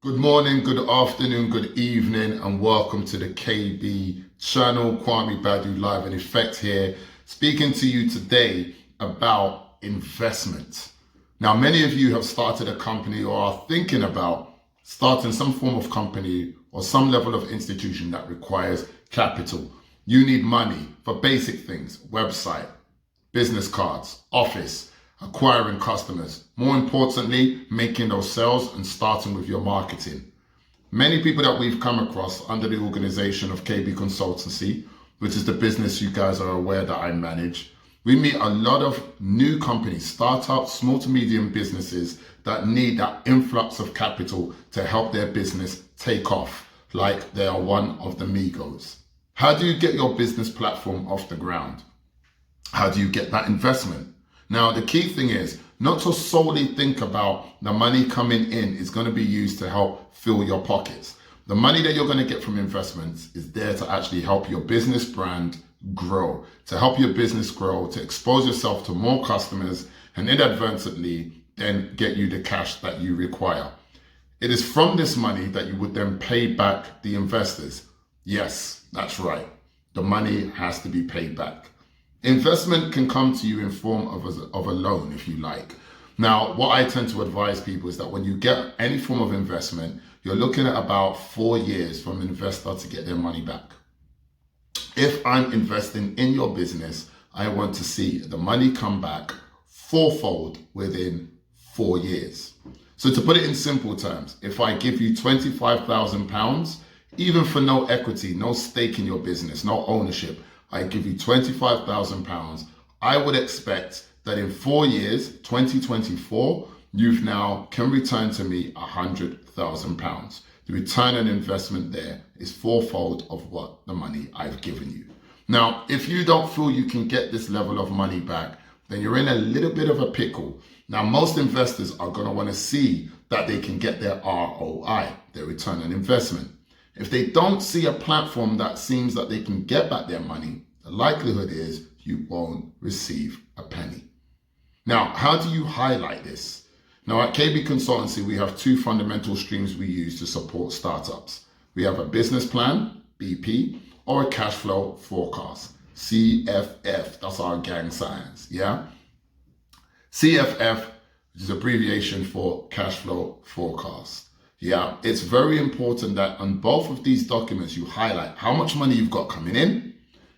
Good morning, good afternoon, good evening, and welcome to the KB channel. Kwame Badu live in effect here, speaking to you today about investment. Now, many of you have started a company or are thinking about starting some form of company or some level of institution that requires capital. You need money for basic things: website, business cards, office, acquiring customers. More importantly, making those sales and starting with your marketing. Many people that we've come across under the organization of KB Consultancy, which is the business you guys are aware that I manage, we meet a lot of new companies, startups, small to medium businesses that need that influx of capital to help their business take off, like they are one of the Migos. How do you get your business platform off the ground? How do you get that investment? Now, the key thing is not to solely think about the money coming in is going to be used to help fill your pockets. The money that you're going to get from investments is there to actually help your business brand grow, to help your business grow, to expose yourself to more customers, and inadvertently then get you the cash that you require. It is from this money that you would then pay back the investors. Yes, that's right. The money has to be paid back. Investment can come to you in form of a loan, if you like. Now, what I tend to advise people is that when you get any form of investment, you're looking at about 4 years from an investor to get their money back. If I'm investing in your business, I want to see the money come back fourfold within 4 years. So to put it in simple terms, if I give you £25,000, even for no equity, no stake in your business, no ownership, I give you £25,000, I would expect that in 4 years, 2024, you've now can return to me £100,000. The return on investment there is fourfold of what the money I've given you. Now, if you don't feel you can get this level of money back, then you're in a little bit of a pickle. Now, most investors are going to want to see that they can get their ROI, their return on investment. If they don't see a platform that seems that they can get back their money, the likelihood is you won't receive a penny. Now, how do you highlight this? Now, at KB Consultancy, we have 2 fundamental streams we use to support startups. We have a business plan, BP, or a cash flow forecast, CFF. That's our gang science, yeah? CFF, which is abbreviation for cash flow forecast. Yeah, it's very important that on both of these documents, you highlight how much money you've got coming in,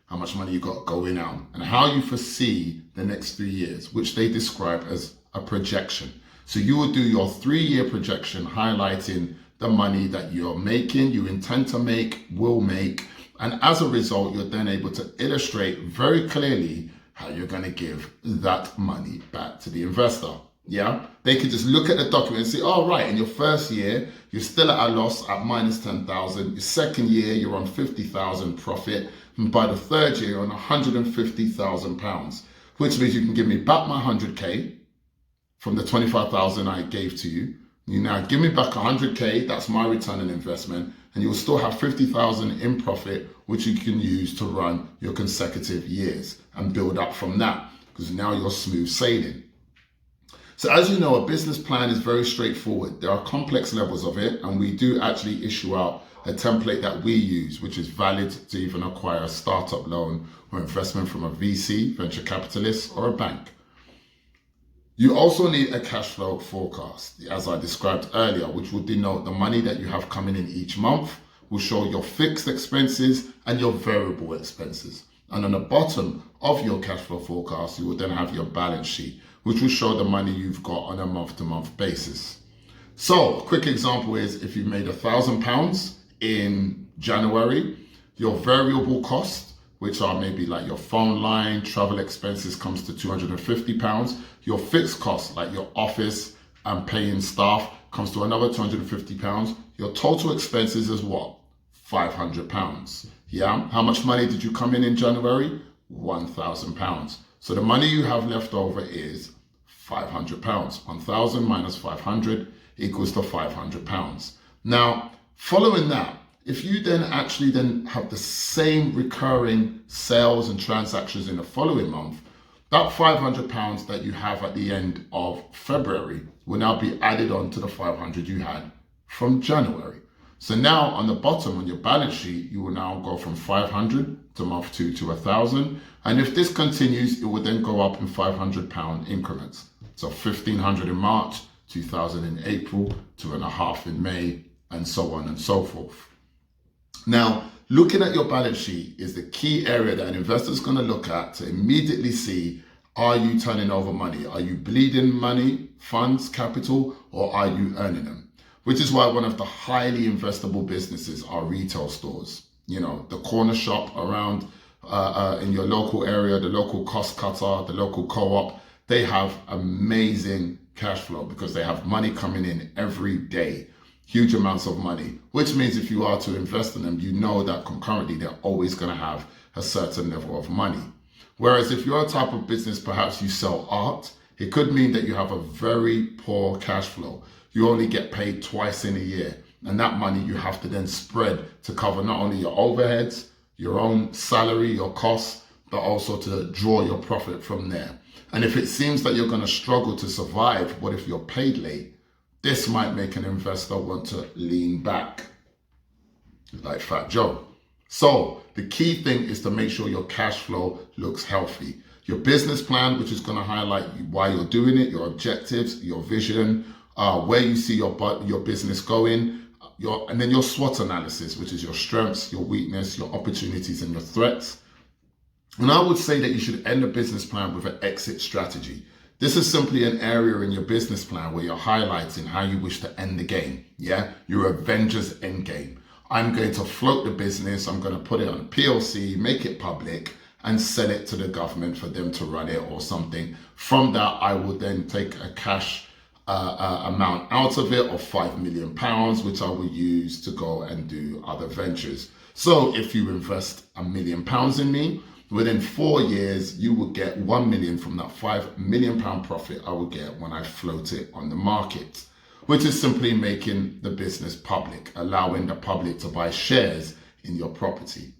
how much money you've got going out, and how you foresee the next 3 years, which they describe as a projection. So you will do your 3-year projection, highlighting the money that you're making, you intend to make, will make, and as a result, you're then able to illustrate very clearly how you're going to give that money back to the investor. Yeah, they could just look at the document and say, oh, right, in your first year, you're still at a loss at minus 10,000. Your second year, you're on 50,000 profit. And by the third year, you're on 150,000 pounds, which means you can give me back my 100K from the 25,000 I gave to you. You now give me back 100K. That's my return on investment. And you'll still have 50,000 in profit, which you can use to run your consecutive years and build up from that, because now you're smooth sailing. So as you know, a business plan is very straightforward. There are complex levels of it, and we do actually issue out a template that we use, which is valid to even acquire a startup loan or investment from a VC, venture capitalist, or a bank. You also need a cash flow forecast, as I described earlier, which will denote the money that you have coming in each month, will show your fixed expenses and your variable expenses. And on the bottom of your cash flow forecast, you will then have your balance sheet, which will show the money you've got on a month-to-month basis. So a quick example is if you made £1,000 in January, your variable cost, which are maybe like your phone line, travel expenses, comes to £250. Your fixed cost, like your office and paying staff, comes to another £250. Your total expenses is what? £500. Yeah. How much money did you come in January? £1,000. So the money you have left over is £500. 1,000 minus 500 equals to £500. Now, following that, if you then actually have the same recurring sales and transactions in the following month, that £500 that you have at the end of February will now be added on to the 500 you had from January. So now on the bottom on your balance sheet, you will now go from 500 to month 2 to 1,000. And if this continues, it will then go up in £500 increments. So 1,500 in March, 2,000 in April, 2.5 in May, and so on and so forth. Now, looking at your balance sheet is the key area that an investor is going to look at to immediately see, are you turning over money? Are you bleeding money, funds, capital, or are you earning them? Which is why one of the highly investable businesses are retail stores. You know, the corner shop around in your local area, the local cost cutter, the local co-op, they have amazing cash flow because they have money coming in every day. Huge amounts of money, which means if you are to invest in them, you know that concurrently they're always going to have a certain level of money. Whereas if you're a type of business, perhaps you sell art, it could mean that you have a very poor cash flow. You only get paid twice in a year, and that money you have to then spread to cover not only your overheads, your own salary, your costs, but also to draw your profit from there. And if it seems that you're going to struggle to survive, what if you're paid late? This might make an investor want to lean back, like Fat Joe. So the key thing is to make sure your cash flow looks healthy. Your business plan, which is going to highlight why you're doing it, your objectives, your vision, where you see your business going, and then your SWOT analysis, which is your strengths, your weakness, your opportunities, and your threats. And I would say that you should end a business plan with an exit strategy. This is simply an area in your business plan where you're highlighting how you wish to end the game. Yeah, your Avengers end game. I'm going to float the business. I'm going to put it on a PLC, make it public, and sell it to the government for them to run it or something. From that, I will then take a cash amount out of it of £5 million, which I will use to go and do other ventures. So if you invest £1 million in me, within 4 years, you will get 1 million from that £5 million profit I will get when I float it on the market, which is simply making the business public, allowing the public to buy shares in your property.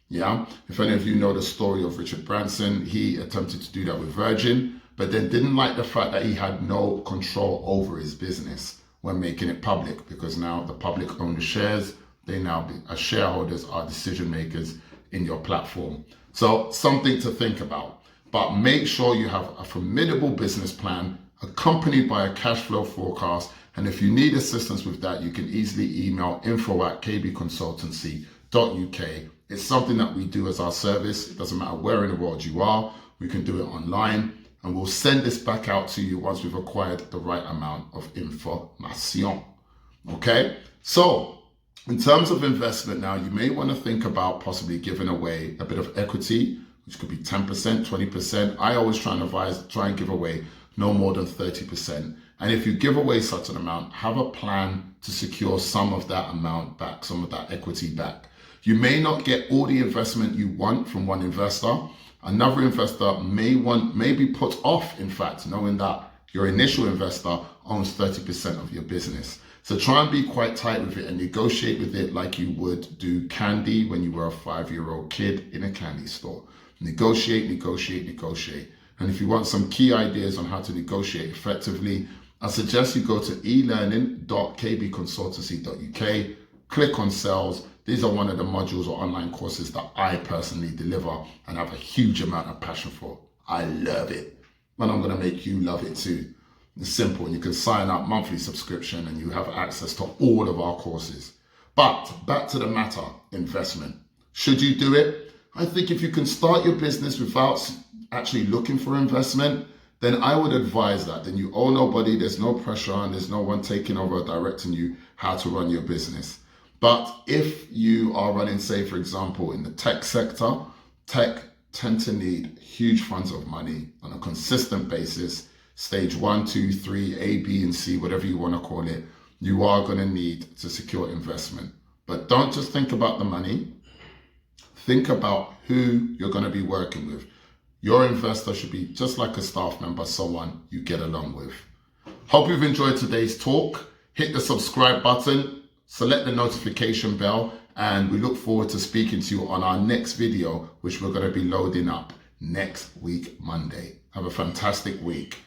Yeah. If any of you know the story of Richard Branson, he attempted to do that with Virgin, but then didn't like the fact that he had no control over his business when making it public, because now the public own the shares. They now, as shareholders, are decision makers in your platform. So something to think about, but make sure you have a formidable business plan accompanied by a cash flow forecast. And if you need assistance with that, you can easily email info@kbconsultancy.uk. It's something that we do as our service. It doesn't matter where in the world you are. We can do it online, and we'll send this back out to you once we've acquired the right amount of information. Okay? So in terms of investment now, you may want to think about possibly giving away a bit of equity, which could be 10%, 20%. I always try and give away no more than 30%. And if you give away such an amount, have a plan to secure some of that amount back, some of that equity back. You may not get all the investment you want from one investor. Another investor may be put off, in fact, knowing that your initial investor owns 30% of your business. So try and be quite tight with it and negotiate with it like you would do candy when you were a 5-year-old kid in a candy store. Negotiate, negotiate, negotiate. And if you want some key ideas on how to negotiate effectively, I suggest you go to elearning.kbconsultancy.uk, click on sales. These are one of the modules or online courses that I personally deliver and have a huge amount of passion for. I love it. And I'm going to make you love it too. It's simple. You can sign up, monthly subscription, and you have access to all of our courses. But back to the matter, investment. Should you do it? I think if you can start your business without actually looking for investment, then I would advise that. Then you owe nobody, there's no pressure, and there's no one taking over or directing you how to run your business. But if you are running, say, for example, in the tech sector, tech tend to need huge funds of money on a consistent basis. Stage 1, 2, 3, A, B, and C, whatever you want to call it, you are going to need to secure investment. But don't just think about the money. Think about who you're going to be working with. Your investor should be just like a staff member, someone you get along with. Hope you've enjoyed today's talk. Hit the subscribe button, select the notification bell, and we look forward to speaking to you on our next video, which we're going to be loading up next week, Monday. Have a fantastic week.